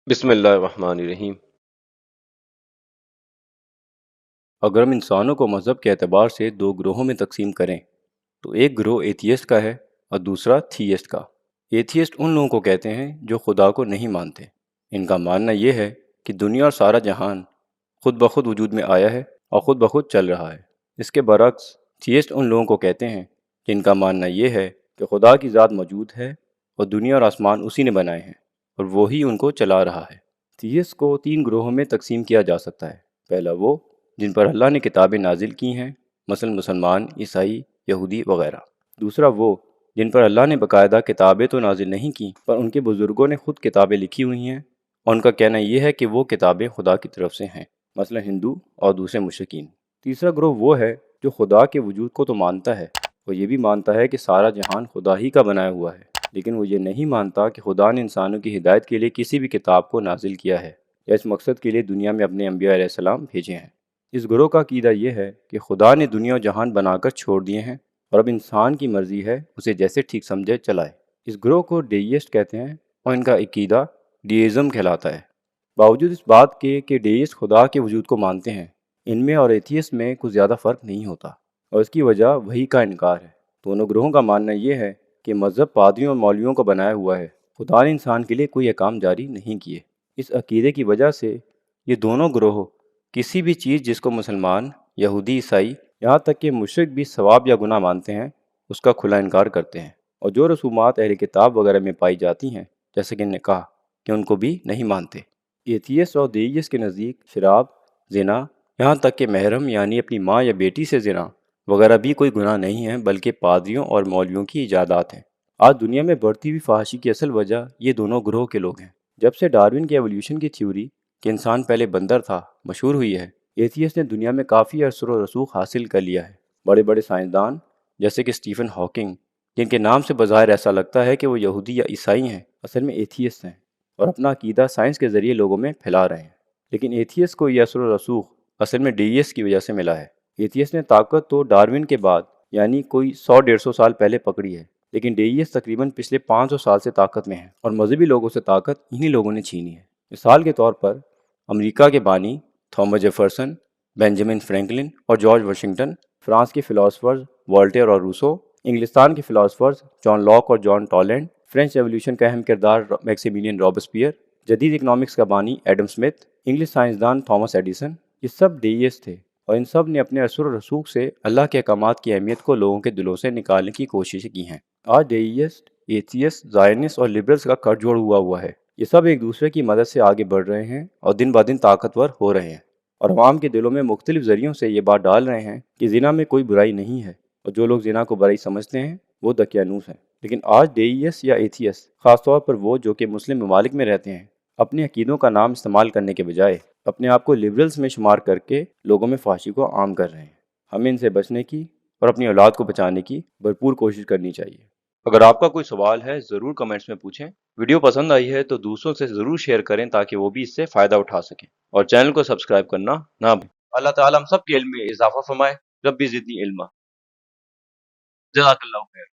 بسم اللہ الرحمن الرحیم۔ اگر ہم انسانوں کو مذہب کے اعتبار سے دو گروہوں میں تقسیم کریں تو ایک گروہ ایتھیسٹ کا ہے اور دوسرا تھیسٹ کا۔ ایتھیسٹ ان لوگوں کو کہتے ہیں جو خدا کو نہیں مانتے۔ ان کا ماننا یہ ہے کہ دنیا اور سارا جہان خود بخود وجود میں آیا ہے اور خود بخود چل رہا ہے۔ اس کے برعکس تھیسٹ ان لوگوں کو کہتے ہیں کہ ان کا ماننا یہ ہے کہ خدا کی ذات موجود ہے اور دنیا اور آسمان اسی نے بنائے ہیں اور وہی ان کو چلا رہا ہے۔ تھیسٹ کو تین گروہوں میں تقسیم کیا جا سکتا ہے۔ پہلا وہ جن پر اللہ نے کتابیں نازل کی ہیں، مثلا مسلمان، عیسائی، یہودی وغیرہ۔ دوسرا وہ جن پر اللہ نے باقاعدہ کتابیں تو نازل نہیں کی پر ان کے بزرگوں نے خود کتابیں لکھی ہوئی ہیں اور ان کا کہنا یہ ہے کہ وہ کتابیں خدا کی طرف سے ہیں، مثلا ہندو اور دوسرے مشرکین۔ تیسرا گروہ وہ ہے جو خدا کے وجود کو تو مانتا ہے، وہ یہ بھی مانتا ہے کہ سارا جہان خدا ہی کا بنایا ہوا ہے، لیکن وہ یہ نہیں مانتا کہ خدا نے انسانوں کی ہدایت کے لیے کسی بھی کتاب کو نازل کیا ہے یا اس مقصد کے لیے دنیا میں اپنے انبیاء علیہ السلام بھیجے ہیں۔ اس گروہ کا عقیدہ یہ ہے کہ خدا نے دنیا و جہان بنا کر چھوڑ دیے ہیں اور اب انسان کی مرضی ہے اسے جیسے ٹھیک سمجھے چلائے۔ اس گروہ کو ڈیئسٹ کہتے ہیں اور ان کا عقیدہ ڈیئزم کہلاتا ہے۔ باوجود اس بات کے کہ ڈیئسٹ خدا کے وجود کو مانتے ہیں، ان میں اور ایتھیسٹ میں کچھ زیادہ فرق نہیں ہوتا، اور اس کی وجہ وحی کا انکار ہے۔ دونوں گروہوں کا ماننا یہ ہے کہ مذہب پادریوں اور مولویوں کا بنایا ہوا ہے، خدا نے انسان کے لیے کوئی احکام جاری نہیں کیے۔ اس عقیدے کی وجہ سے یہ دونوں گروہ کسی بھی چیز جس کو مسلمان، یہودی، عیسائی، یہاں تک کہ مشرک بھی ثواب یا گناہ مانتے ہیں، اس کا کھلا انکار کرتے ہیں، اور جو رسومات اہل کتاب وغیرہ میں پائی جاتی ہیں جیسے کہ نکاح، کہ ان کو بھی نہیں مانتے۔ ایتھیسٹ اور دیئسٹ کے نزدیک شراب، زنا، یہاں تک کہ محرم یعنی اپنی ماں یا بیٹی سے زنا وغیرہ بھی کوئی گناہ نہیں ہے بلکہ پادریوں اور مولویوں کی ایجادات ہیں۔ آج دنیا میں بڑھتی ہوئی فحاشی کی اصل وجہ یہ دونوں گروہ کے لوگ ہیں۔ جب سے ڈارون کی ایولیوشن کی تھیوری کہ انسان پہلے بندر تھا مشہور ہوئی ہے، ایتھیسٹ نے دنیا میں کافی اثر و رسوخ حاصل کر لیا ہے۔ بڑے بڑے سائنسدان جیسے کہ اسٹیفن ہاکنگ، جن کے نام سے بظاہر ایسا لگتا ہے کہ وہ یہودی یا عیسائی ہیں، اصل میں ایتھیسٹ ہیں اور اپنا عقیدہ سائنس کے ذریعے لوگوں میں پھیلا رہے ہیں۔ لیکن ایتھیسٹ کو یہ اثر و رسوخ اصل میں ڈیئسٹ کی وجہ سے ملا ہے۔ ایتھیسٹ نے طاقت تو ڈارون کے بعد یعنی کوئی 100-150 سال پہلے پکڑی ہے، لیکن ڈیئسٹ تقریباً پچھلے 500 سال سے طاقت میں ہیں اور مذہبی لوگوں سے طاقت انہی لوگوں نے چھینی ہے۔ مثال کے طور پر امریکہ کے بانی تھامس جیفرسن، بینجامن فرینکلن اور جارج واشنگٹن، فرانس کے فلاسفرز والٹیر اور روسو، انگلستان کے فلاسفرز جان لاک اور جان ٹالینڈ، فرینچ ریولیوشن کا اہم کردار میکسیملین رابسپیئر، جدید اکنامکس کا بانی ایڈم اسمتھ، انگلش سائنسدان تھامس ایڈیسن، یہ سب ڈیئسٹ تھے اور ان سب نے اپنے اثر و رسوخ سے اللہ کے احکامات کی اہمیت کو لوگوں کے دلوں سے نکالنے کی کوششیں کی ہیں۔ آج ڈیئسٹ، ایتھیسٹ، زائنسٹ اور لبرلز کا کٹ جوڑ ہوا ہے۔ یہ سب ایک دوسرے کی مدد سے آگے بڑھ رہے ہیں اور دن بہ دن طاقتور ہو رہے ہیں، اور عوام کے دلوں میں مختلف ذریعوں سے یہ بات ڈال رہے ہیں کہ زنا میں کوئی برائی نہیں ہے، اور جو لوگ زنا کو برائی سمجھتے ہیں وہ دقیانوس ہیں۔ لیکن آج ڈیئسٹ یا ایتھیسٹ، خاص طور پر وہ جو کہ مسلم ممالک میں رہتے ہیں، اپنے عقیدوں کا نام استعمال کرنے کے بجائے اپنے آپ کو لبرلز میں شمار کر کے لوگوں میں فحاشی کو عام کر رہے ہیں۔ ہمیں ان سے بچنے کی اور اپنی اولاد کو بچانے کی بھرپور کوشش کرنی چاہیے۔ اگر آپ کا کوئی سوال ہے ضرور کمنٹس میں پوچھیں۔ ویڈیو پسند آئی ہے تو دوسروں سے ضرور شیئر کریں تاکہ وہ بھی اس سے فائدہ اٹھا سکیں، اور چینل کو سبسکرائب کرنا نہ بھولیں۔ اللہ تعالیٰ ہم سب کے علم میں اضافہ فرمائے۔ ربی زدنی علما۔ جزاک اللہ خیر۔